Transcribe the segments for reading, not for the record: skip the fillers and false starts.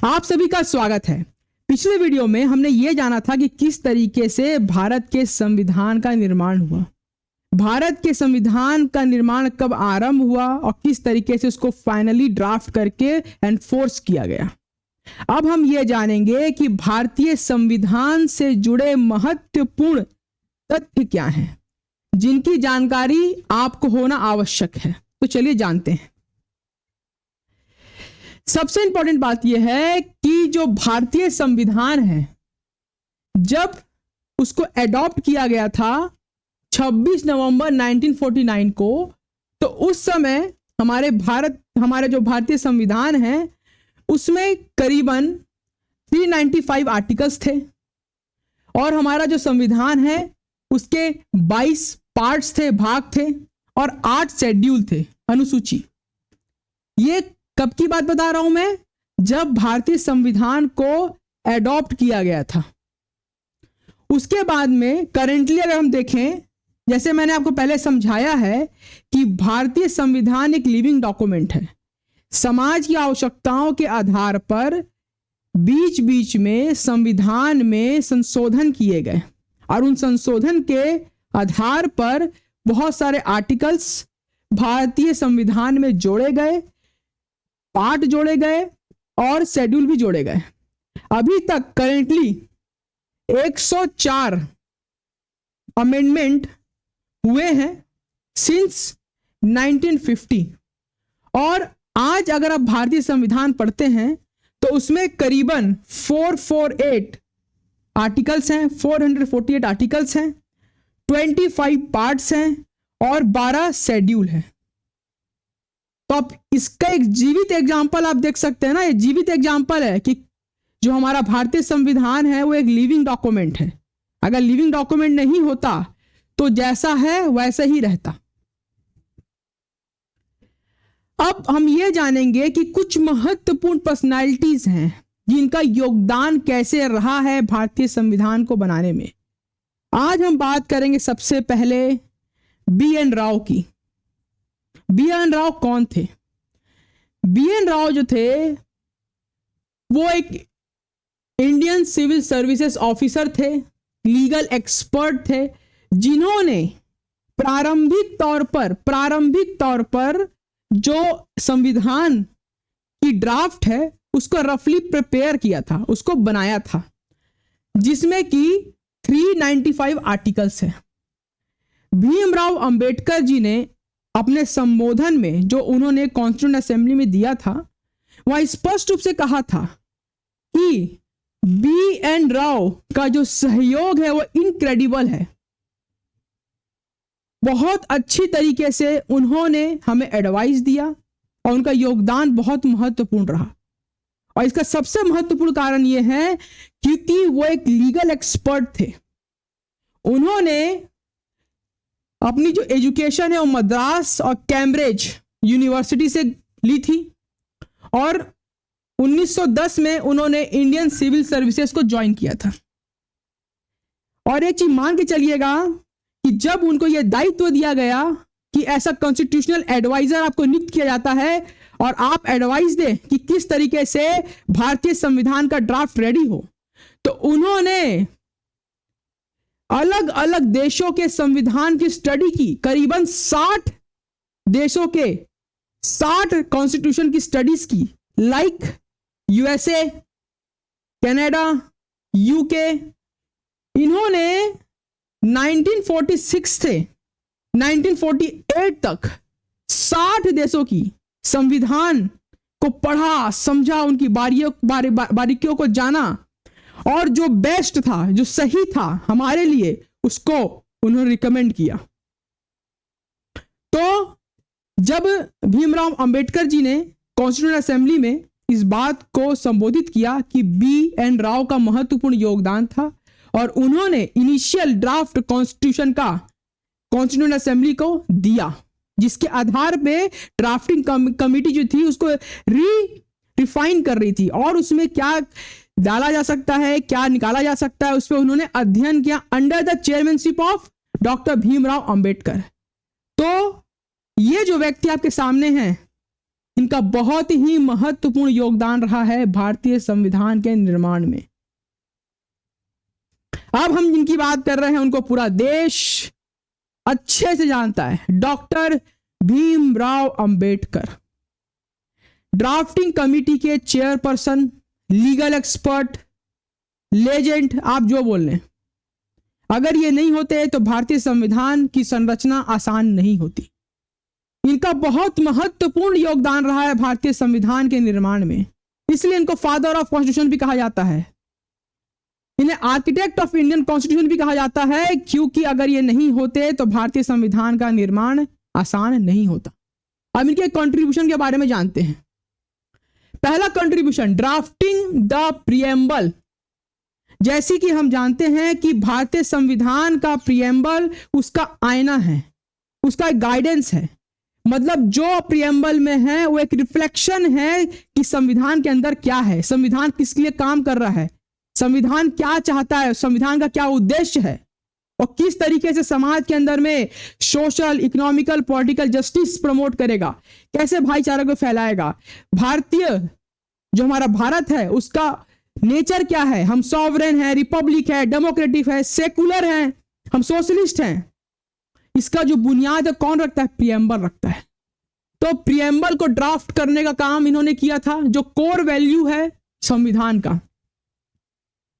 आप सभी का स्वागत है। पिछले वीडियो में हमने ये जाना था कि किस तरीके से भारत के संविधान का निर्माण हुआ, भारत के संविधान का निर्माण कब आरंभ हुआ और किस तरीके से उसको फाइनली ड्राफ्ट करके एनफोर्स किया गया। अब हम ये जानेंगे कि भारतीय संविधान से जुड़े महत्वपूर्ण तथ्य क्या हैं, जिनकी जानकारी आपको होना आवश्यक है। तो चलिए जानते हैं। सबसे इंपॉर्टेंट बात यह है कि जो भारतीय संविधान है, जब उसको एडॉप्ट किया गया था 26 नवंबर 1949 को, तो उस समय हमारे जो भारतीय संविधान है उसमें करीबन 395 आर्टिकल्स थे और हमारा जो संविधान है उसके 22 पार्ट्स थे, भाग थे और 8 शेड्यूल थे, अनुसूची। ये कब की बात बता रहा हूं मैं? जब भारतीय संविधान को एडॉप्ट किया गया था। उसके बाद में करेंटली अगर हम देखें, जैसे मैंने आपको पहले समझाया है कि भारतीय संविधान एक लिविंग डॉक्यूमेंट है। समाज की आवश्यकताओं के आधार पर बीच बीच में संविधान में संशोधन किए गए और उन संशोधन के आधार पर बहुत सारे आर्टिकल्स भारतीय संविधान में जोड़े गए, पार्ट जोड़े गए और शेड्यूल भी जोड़े गए। अभी तक करेंटली 104 अमेंडमेंट हुए हैं सिंस 1950 और आज अगर आप भारतीय संविधान पढ़ते हैं तो उसमें करीबन 448 आर्टिकल्स हैं, 448 आर्टिकल्स हैं, 25 पार्ट्स हैं और 12 शेड्यूल हैं। तो आप इसका एक जीवित एग्जाम्पल आप देख सकते हैं ना। ये जीवित एग्जाम्पल है कि जो हमारा भारतीय संविधान है वो एक लिविंग डॉक्यूमेंट है। अगर लिविंग डॉक्यूमेंट नहीं होता तो जैसा है वैसा ही रहता। अब हम ये जानेंगे कि कुछ महत्वपूर्ण पर्सनालिटीज हैं जिनका योगदान कैसे रहा है भारतीय संविधान को बनाने में। आज हम बात करेंगे सबसे पहले बी.एन. राव की। बी.एन. राव कौन थे? बी.एन. राव जो थे वो एक इंडियन सिविल सर्विसेज ऑफिसर थे, लीगल एक्सपर्ट थे, जिन्होंने प्रारंभिक तौर पर जो संविधान की ड्राफ्ट है उसको रफली प्रिपेयर किया था, उसको बनाया था, जिसमें कि 395 आर्टिकल्स हैं। भीमराव अंबेडकर जी ने अपने संबोधन में जो उन्होंने कॉन्स्टिट्यूएंट असेंबली में दिया था, वह स्पष्ट रूप से कहा था कि बी.एन. राव का जो सहयोग है वो इनक्रेडिबल है। बहुत अच्छी तरीके से उन्होंने हमें एडवाइस दिया और उनका योगदान बहुत महत्वपूर्ण रहा। और इसका सबसे महत्वपूर्ण कारण यह है क्योंकि वो एक लीगल एक्सपर्ट थे। उन्होंने अपनी जो एजुकेशन है वो मद्रास और कैम्ब्रिज यूनिवर्सिटी से ली थी और 1910 में उन्होंने इंडियन सिविल सर्विसेज को ज्वाइन किया था। और एक चीज मान के चलिएगा कि जब उनको यह दायित्व दिया गया कि ऐसा कॉन्स्टिट्यूशनल एडवाइजर आपको नियुक्त किया जाता है और आप एडवाइस दें कि किस तरीके से भारतीय संविधान का ड्राफ्ट रेडी हो, तो उन्होंने अलग अलग देशों के संविधान की स्टडी की। करीबन 60 देशों के 60 कॉन्स्टिट्यूशन की स्टडीज की, लाइक यूएसए, कनाडा, यूके। इन्होंने 1946 से 1948 तक 60 देशों की संविधान को पढ़ा, समझा, उनकी बारीकियों को जाना और जो बेस्ट था, जो सही था हमारे लिए, उसको उन्होंने रिकमेंड किया। तो जब भीमराव अंबेडकर जी ने कॉन्स्टिट्यूएंट असेंबली में इस बात को संबोधित किया कि बी.एन. राव का महत्वपूर्ण योगदान था और उन्होंने इनिशियल ड्राफ्ट कॉन्स्टिट्यूशन का कॉन्स्टिट्यूएंट असेंबली को दिया, जिसके आधार पे ड्राफ्टिंग कमेटी जो थी उसको रिफाइन कर रही थी और उसमें क्या डाला जा सकता है, क्या निकाला जा सकता है, उस पर उन्होंने अध्ययन किया under the chairmanship of doctor Bhimrao Ambedkar. तो ये जो व्यक्ति आपके सामने हैं इनका बहुत ही महत्वपूर्ण योगदान रहा है भारतीय संविधान के निर्माण में। अब हम जिनकी बात कर रहे हैं उनको पूरा देश अच्छे से जानता है, doctor Bhimrao Ambedkar, drafting committee के चेयरपर्सन, लीगल एक्सपर्ट, लेजेंड, आप जो बोल लें। अगर ये नहीं होते तो भारतीय संविधान की संरचना आसान नहीं होती। इनका बहुत महत्वपूर्ण योगदान रहा है भारतीय संविधान के निर्माण में, इसलिए इनको फादर ऑफ कॉन्स्टिट्यूशन भी कहा जाता है। इन्हें आर्किटेक्ट ऑफ इंडियन कॉन्स्टिट्यूशन भी कहा जाता है, क्योंकि अगर ये नहीं होते तो भारतीय संविधान का निर्माण आसान नहीं होता। अब इनके कंट्रीब्यूशन के बारे में जानते हैं। पहला कंट्रीब्यूशन, ड्राफ्टिंग द प्रीएम्बल। जैसे कि हम जानते हैं कि भारतीय संविधान का प्रीएम्बल उसका आईना है, उसका एक गाइडेंस है। मतलब जो प्रीएम्बल में है वो एक रिफ्लेक्शन है कि संविधान के अंदर क्या है, संविधान किस लिए काम कर रहा है, संविधान क्या चाहता है, संविधान का क्या उद्देश्य है और किस तरीके से समाज के अंदर में social, economical, political justice promote करेगा, कैसे भाईचारा को फैलाएगा। भारतीय जो हमारा भारत है उसका नेचर क्या है, हम सॉवरेन है, रिपब्लिक है, डेमोक्रेटिक है, सेकुलर है, हम सोशलिस्ट हैं। इसका जो बुनियाद है कौन रखता है, प्रीएम्बल रखता है। तो प्रीएम्बल को ड्राफ्ट करने का काम इन्होंने किया था, जो कोर वैल्यू है संविधान का।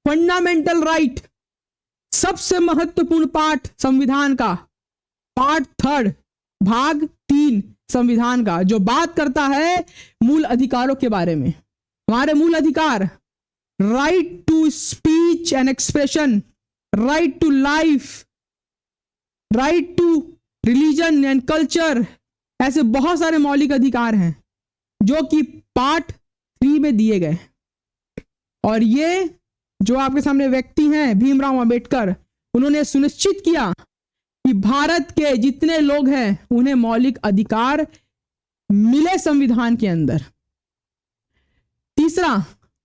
फंडामेंटल राइट, सबसे महत्वपूर्ण पार्ट संविधान का, पार्ट 3 भाग 3 संविधान का, जो बात करता है मूल अधिकारों के बारे में। हमारे मूल अधिकार, right to speech and expression, right to life, right to religion and culture, ऐसे बहुत सारे मौलिक अधिकार हैं जो कि पार्ट 3 में दिए गए। और ये जो आपके सामने व्यक्ति हैं भीमराव अंबेडकर, उन्होंने सुनिश्चित किया कि भारत के जितने लोग हैं उन्हें मौलिक अधिकार मिले संविधान के अंदर। तीसरा,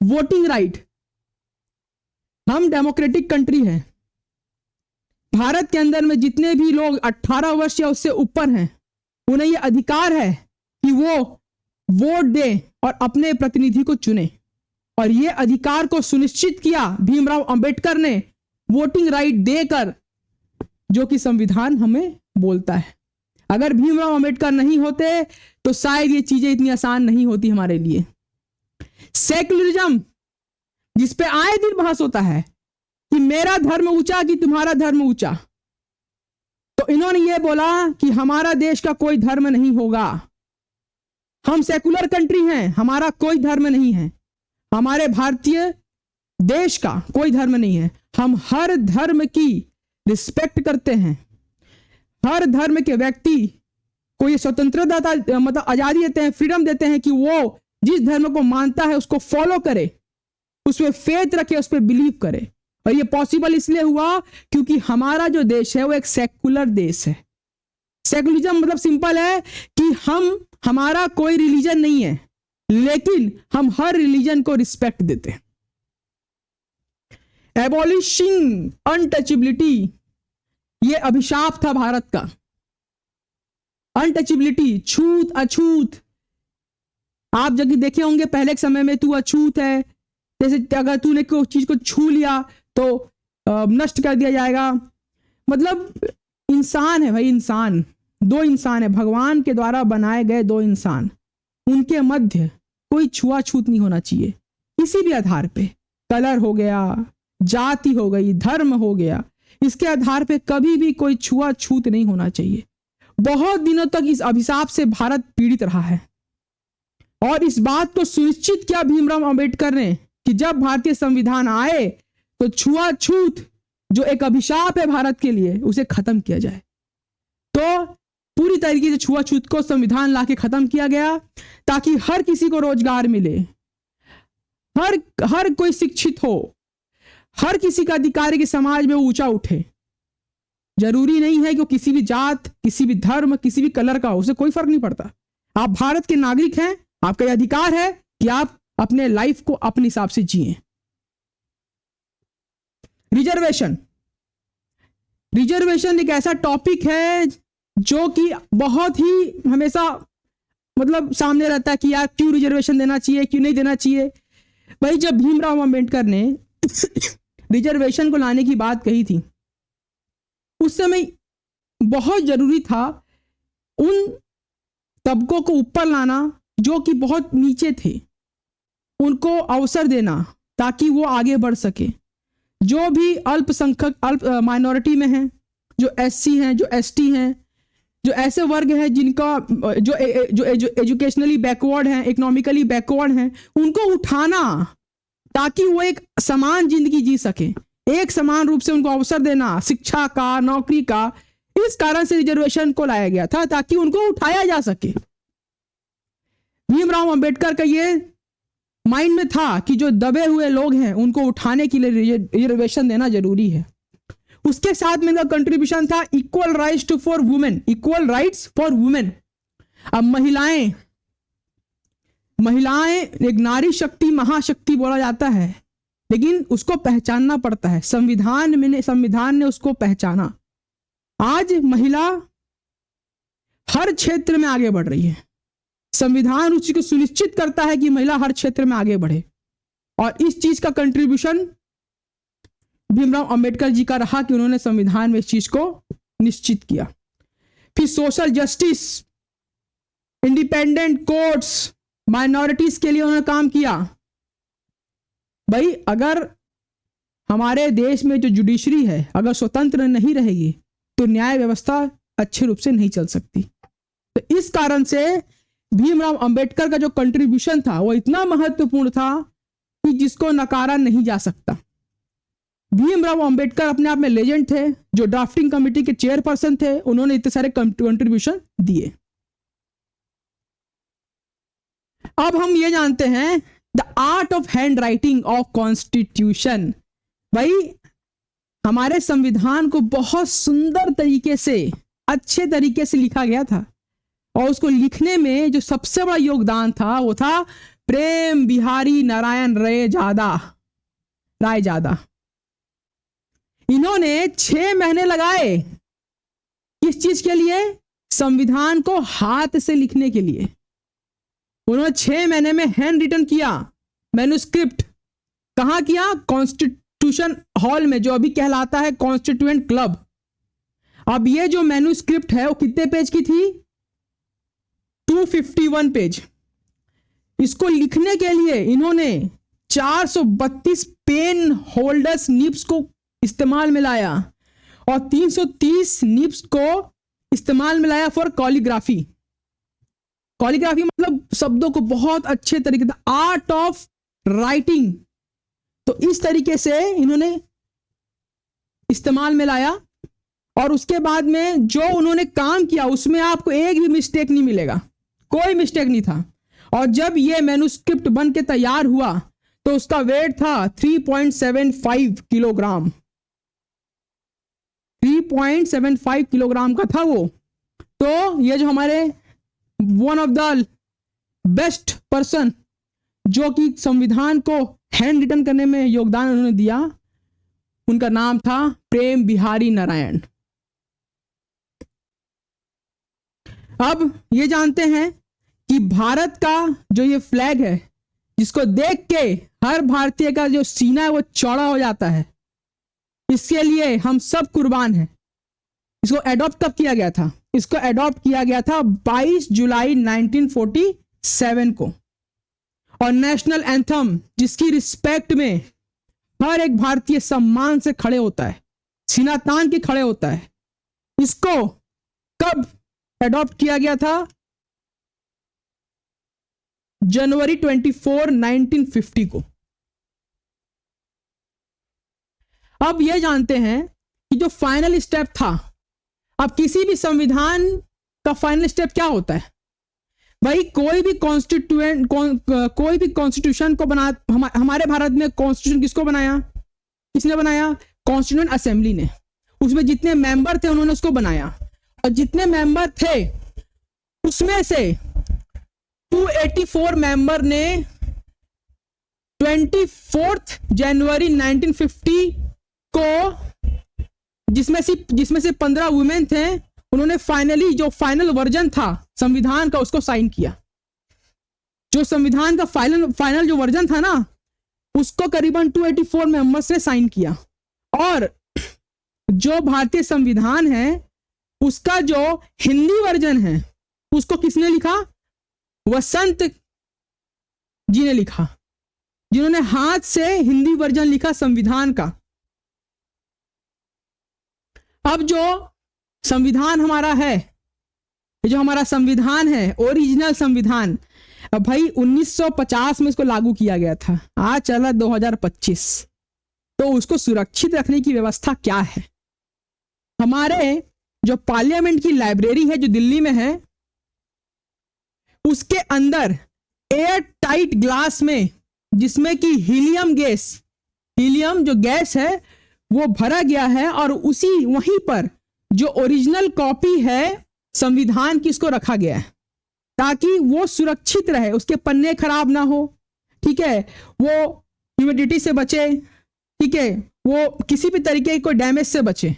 वोटिंग राइट। हम डेमोक्रेटिक कंट्री हैं, भारत के अंदर में जितने भी लोग 18 वर्ष या उससे ऊपर हैं उन्हें यह अधिकार है कि वो वोट दें और अपने प्रतिनिधि को चुने। और यह अधिकार को सुनिश्चित किया भीमराव अंबेडकर ने वोटिंग राइट देकर, जो कि संविधान हमें बोलता है। अगर भीमराव अंबेडकर नहीं होते तो शायद ये चीजें इतनी आसान नहीं होती हमारे लिए। सेकुलरिज्म, जिस पे आए दिन बहस होता है कि मेरा धर्म ऊंचा कि तुम्हारा धर्म ऊंचा, तो इन्होंने ये बोला कि हमारा देश का कोई धर्म नहीं होगा, हम सेकुलर कंट्री हैं, हमारा कोई धर्म नहीं है, हमारे भारतीय देश का कोई धर्म नहीं है, हम हर धर्म की रिस्पेक्ट करते हैं, हर धर्म के व्यक्ति को ये स्वतंत्रता मतलब आजादी देते हैं, फ्रीडम देते हैं कि वो जिस धर्म को मानता है उसको फॉलो करे, उसमें फेथ रखे, उस पर बिलीव करे। और ये पॉसिबल इसलिए हुआ क्योंकि हमारा जो देश है वो एक सेकुलर देश है। सेकुलरिज्म मतलब सिंपल है कि हमारा कोई रिलीजन नहीं है, लेकिन हम हर रिलीजन को रिस्पेक्ट देते हैं। एबॉलिशिंग अनटचेबिलिटी, ये अभिशाप था भारत का। अनटचेबिलिटी, छूत अछूत, आप जब देखे होंगे पहले के समय में तू अछूत है, जैसे अगर तूने कोई चीज को छू लिया तो नष्ट कर दिया जाएगा। मतलब इंसान है भाई, इंसान, दो इंसान है, भगवान के द्वारा बनाए गए दो इंसान, उनके मध्य कोई छुआछूत नहीं होना चाहिए किसी भी आधार पे। कलर हो गया, जाति हो गई, धर्म हो गया, इसके आधार पे कभी भी कोई छुआछूत नहीं होना चाहिए। बहुत दिनों तक इस अभिशाप से भारत पीड़ित रहा है और इस बात को सुनिश्चित किया भीमराव अंबेडकर ने कि जब भारतीय संविधान आए तो छुआछूत जो एक अभिशाप है भारत के लिए उसे खत्म किया जाए। तो पूरी तरीके से छुआछूत को संविधान लाके खत्म किया गया ताकि हर किसी को रोजगार मिले, हर कोई शिक्षित हो, हर किसी का अधिकार के समाज में ऊंचा उठे। जरूरी नहीं है कि वो किसी भी जात, किसी भी धर्म, किसी भी कलर का हो, उसे कोई फर्क नहीं पड़ता। आप भारत के नागरिक हैं, आपका यह अधिकार है कि आप अपने लाइफ को अपने हिसाब से जिएं। रिजर्वेशन एक ऐसा टॉपिक है जो कि बहुत ही हमेशा मतलब सामने रहता है कि यार क्यों रिजर्वेशन देना चाहिए, क्यों नहीं देना चाहिए। भाई जब भीमराव अंबेडकर ने रिजर्वेशन को लाने की बात कही थी, उस समय बहुत जरूरी था उन तबकों को ऊपर लाना जो कि बहुत नीचे थे, उनको अवसर देना ताकि वो आगे बढ़ सके। जो भी अल्पसंख्यक, अल्प माइनॉरिटी में हैं, जो एससी हैं, जो एसटी हैं, जो ऐसे वर्ग हैं जिनका जो एजुकेशनली बैकवर्ड हैं, इकोनॉमिकली बैकवर्ड हैं, उनको उठाना ताकि वो एक समान जिंदगी जी सके, एक समान रूप से उनको अवसर देना शिक्षा का, नौकरी का। इस कारण से रिजर्वेशन को लाया गया था ताकि उनको उठाया जा सके। भीमराव अंबेडकर का ये माइंड में था कि जो दबे हुए लोग हैं उनको उठाने के लिए रिजर्वेशन देना जरूरी है। उसके साथ में इनका कंट्रीब्यूशन था equal rights for women, equal rights for women. अब महिलाएं एक नारी शक्ति, महाशक्ति बोला जाता है, लेकिन उसको पहचानना पड़ता है। संविधान ने उसको पहचाना। आज महिला हर क्षेत्र में आगे बढ़ रही है। संविधान उसी को सुनिश्चित करता है कि महिला हर क्षेत्र में आगे बढ़े, और इस चीज का कंट्रीब्यूशन भीमराव अंबेडकर जी का रहा कि उन्होंने संविधान में इस चीज को निश्चित किया। फिर social justice, independent courts, minorities के लिए उन्होंने काम किया। भाई अगर हमारे देश में जो जुडिशरी है अगर स्वतंत्र नहीं रहेगी तो न्याय व्यवस्था अच्छे रूप से नहीं चल सकती। तो इस कारण से भीमराव अंबेडकर का जो कंट्रीब्यूशन था वो इतना महत्वपूर्ण था कि जिसको नकारा नहीं जा सकता। भीमराव अंबेडकर अपने आप में लेजेंड थे, जो ड्राफ्टिंग कमेटी के चेयरपर्सन थे, उन्होंने इतने सारे कंट्रीब्यूशन दिए। अब हम ये जानते हैं the art of hand writing of constitution. भाई हमारे संविधान को बहुत सुंदर तरीके से, अच्छे तरीके से लिखा गया था, और उसको लिखने में जो सबसे बड़ा योगदान था वो था प्रेम बिहारी नारायण रायजादा। इन्होंने 6 महीने लगाए किस चीज के लिए? संविधान को हाथ से लिखने के लिए। उन्होंने 6 महीने में हैंड रिटन किया मैन्युस्क्रिप्ट। कहां किया? कॉन्स्टिट्यूशन हॉल में, जो अभी कहलाता है कॉन्स्टिट्यूएंट क्लब। अब ये जो मैन्युस्क्रिप्ट है वो कितने पेज की थी? 251 पेज। इसको लिखने के लिए इन्होंने 432 पेन होल्डर्स निब्स को इस्तेमाल में लाया, और 330 निब्स को इस्तेमाल में लाया फॉर कॉलीग्राफी। कॉलीग्राफी मतलब शब्दों को बहुत अच्छे तरीके से, आर्ट ऑफ राइटिंग। तो इस तरीके से इन्होंने इस्तेमाल में लाया, और उसके बाद में जो उन्होंने काम किया उसमें आपको एक भी मिस्टेक नहीं मिलेगा, कोई मिस्टेक नहीं था। और जब ये मैन्युस्क्रिप्ट बन के तैयार हुआ तो उसका वेट था 3.75 किलोग्राम। 3.75 किलोग्राम का था वो। तो ये जो हमारे one of the best person जो कि संविधान को हैंड रिटन करने में योगदान उन्होंने दिया, उनका नाम था प्रेम बिहारी नारायण। अब ये जानते हैं कि भारत का जो ये फ्लैग है, जिसको देख के हर भारतीय का जो सीना है वो चौड़ा हो जाता है, इसके लिए हम सब कुर्बान हैं। इसको एडॉप्ट कब किया गया था? इसको एडॉप्ट किया गया था 22 जुलाई 1947 को। और नेशनल एंथम, जिसकी रिस्पेक्ट में हर एक भारतीय सम्मान से खड़े होता है, सीना तान के खड़े होता है, इसको कब एडॉप्ट किया गया था? जनवरी 24, 1950 को। अब यह जानते हैं कि जो फाइनल स्टेप था, अब किसी भी संविधान का फाइनल स्टेप क्या होता है? भाई कोई भी कॉन्स्टिट्यूशन को बना, हमारे भारत में कॉन्स्टिट्यूशन किसको बनाया? किसने बनाया? कॉन्स्टिट्यूएंट असेंबली ने। उसमें जितने मेंबर थे उन्होंने उसको बनाया, और जितने मेंबर थे उसमें से 284 मेंबर ने 24 जनवरी 1950 को, जिसमें से 15 वुमेन थे, उन्होंने फाइनली जो फाइनल वर्जन था संविधान का उसको साइन किया। जो संविधान का फाइनल जो वर्जन था ना, उसको करीबन 284 मेंबर्स ने साइन किया। और जो भारतीय संविधान है उसका जो हिंदी वर्जन है उसको किसने लिखा? वसंत जी ने लिखा, जिन्होंने हाथ से हिंदी वर्जन लिखा संविधान का। अब जो संविधान हमारा है, जो हमारा संविधान है, ओरिजिनल संविधान, अब भाई 1950 में इसको लागू किया गया था, आज चला 2025, तो उसको सुरक्षित रखने की व्यवस्था क्या है? हमारे जो पार्लियामेंट की लाइब्रेरी है जो दिल्ली में है, उसके अंदर एयर टाइट ग्लास में, जिसमें कि हीलियम जो गैस है वो भरा गया है, और उसी वहीं पर जो ओरिजिनल कॉपी है संविधान की उसको रखा गया है, ताकि वो सुरक्षित रहे, उसके पन्ने खराब ना हो, ठीक है, वो ह्यूमिडिटी से बचे, ठीक है, वो किसी भी तरीके के डैमेज से बचे।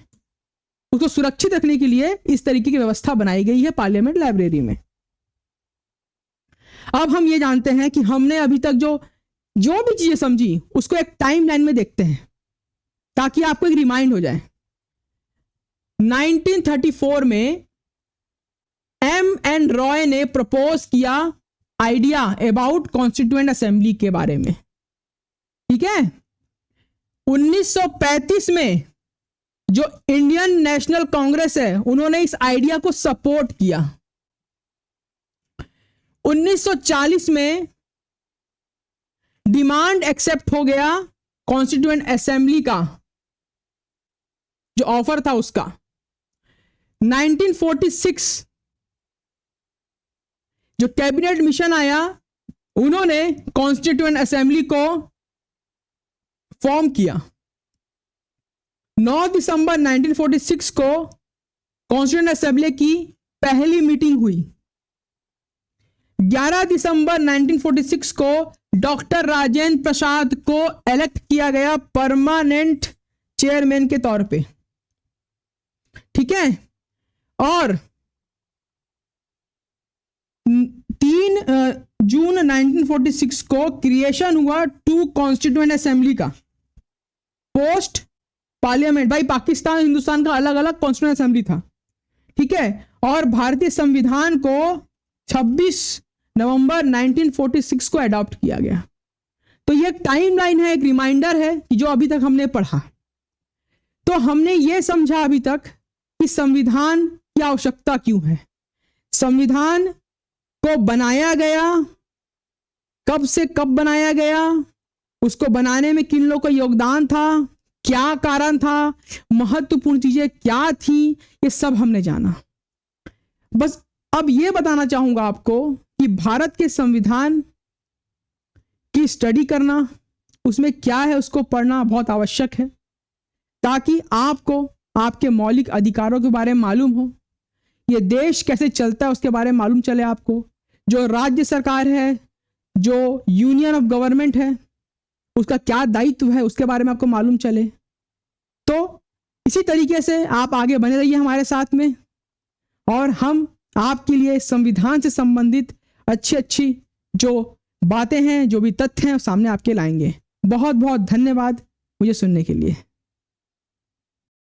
उसको सुरक्षित रखने के लिए इस तरीके की व्यवस्था बनाई गई है पार्लियामेंट लाइब्रेरी में। अब हम ये जानते हैं कि हमने अभी तक जो भी चीजें समझी उसको एक टाइमलाइन में देखते हैं, ताकि आपको एक रिमाइंड हो जाए। 1934 में M.N. रॉय ने प्रपोज किया आइडिया अबाउट कॉन्स्टिट्यूएंट असेंबली के बारे में, ठीक है। 1935 में जो इंडियन नेशनल कांग्रेस है उन्होंने इस आइडिया को सपोर्ट किया। 1940 में डिमांड एक्सेप्ट हो गया कॉन्स्टिट्यूएंट असेंबली का, जो ऑफर था उसका। 1946 जो कैबिनेट मिशन आया, उन्होंने कॉन्स्टिट्यूएंट असेंबली को फॉर्म किया। 9 दिसंबर 1946 को कॉन्स्टिट्यूएंट असेंबली की पहली मीटिंग हुई। 11 दिसंबर 1946 को डॉक्टर राजेंद्र प्रसाद को इलेक्ट किया गया परमानेंट चेयरमैन के तौर पे, ठीक है। और 3 जून 1946 को क्रिएशन हुआ 2 कॉन्स्टिट्यूएंट असेंबली का, पोस्ट पार्लियामेंट। भाई पाकिस्तान हिंदुस्तान का अलग अलग कॉन्स्टिट्यूएंट असेंबली था, ठीक है। और भारतीय संविधान को 26 नवंबर 1946 को अडॉप्ट किया गया। तो ये एक टाइमलाइन है, एक रिमाइंडर है कि जो अभी तक हमने पढ़ा। तो हमने ये समझा अभी तक कि संविधान की आवश्यकता क्यों है, संविधान को बनाया गया, कब से कब बनाया गया, उसको बनाने में किन लोगों का योगदान था, क्या कारण था, महत्वपूर्ण चीजें क्या थी, ये सब हमने जाना। बस अब ये बताना चाहूंगा आपको कि भारत के संविधान की स्टडी करना, उसमें क्या है उसको पढ़ना बहुत आवश्यक है, ताकि आपको आपके मौलिक अधिकारों के बारे में मालूम हो, ये देश कैसे चलता है उसके बारे में मालूम चले आपको, जो राज्य सरकार है, जो यूनियन ऑफ गवर्नमेंट है, उसका क्या दायित्व है उसके बारे में आपको मालूम चले। तो इसी तरीके से आप आगे बने रहिए हमारे साथ में, और हम आपके लिए संविधान से संबंधित अच्छी जो बातें हैं, जो भी तथ्य हैं, सामने आपके लाएंगे। बहुत बहुत धन्यवाद मुझे सुनने के लिए।